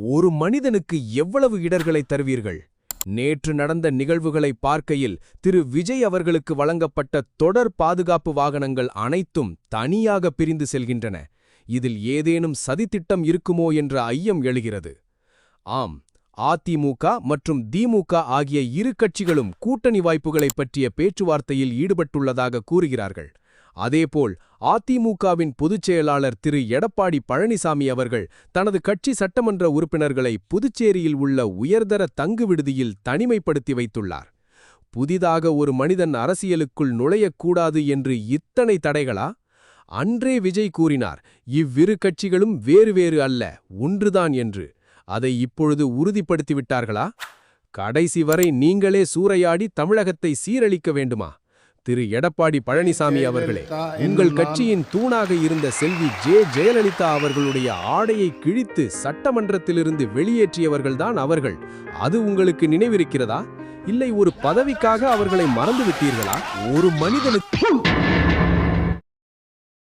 ஒரு மனிதனுக்கு எவ்வளவு இடர்களை தருவீர்கள்? நேற்று நடந்த நிகழ்வுகளை பார்க்கையில் திரு விஜய் அவர்களுக்கு வழங்கப்பட்ட தொடர் பாதுகாப்பு வாகனங்கள் அனைத்தும் தனியாக பிரிந்து செல்கின்றன. இதில் ஏதேனும் சதித்திட்டம் இருக்குமோ என்ற ஐயம் எழுகிறது. ஆம், அதிமுக மற்றும் திமுக ஆகிய இரு கட்சிகளும் கூட்டணி வாய்ப்புகளைப் பற்றிய பேச்சுவார்த்தையில் ஈடுபட்டுள்ளதாக கூறுகிறார்கள். அதேபோல் அதிமுகவின் பொதுச் செயலாளர் திரு எடப்பாடி பழனிசாமி அவர்கள் தனது கட்சி சட்டமன்ற உறுப்பினர்களை புதுச்சேரியில் உள்ள உயர்தர தங்கு விடுதியில் தனிமைப்படுத்தி வைத்துள்ளார். புதிதாக ஒரு மனிதன் அரசியலுக்குள் நுழையக்கூடாது என்று இத்தனை தடைகளா? அன்றே விஜய் கூறினார், இவ்விரு கட்சிகளும் வேறு வேறு அல்ல, ஒன்றுதான் என்று. அதை இப்பொழுது உறுதிப்படுத்திவிட்டார்களா? கடைசி வரை நீங்களே சூறையாடி தமிழகத்தை சீரழிக்க வேண்டுமா? திரு எடப்பாடி பழனிசாமி அவர்களே, உங்கள் கட்சியின் தூணாக இருந்த செல்வி ஜெயலலிதா அவர்களுடைய ஆடையை கிழித்து சட்டமன்றத்திலிருந்து வெளியேற்றியவர்கள்தான் அவர்கள். அது உங்களுக்கு நினைவிருக்கிறதா? இல்லை ஒரு பதவிக்காக அவர்களை மறந்துவிட்டீர்களா? ஒரு மனிதனுக்கு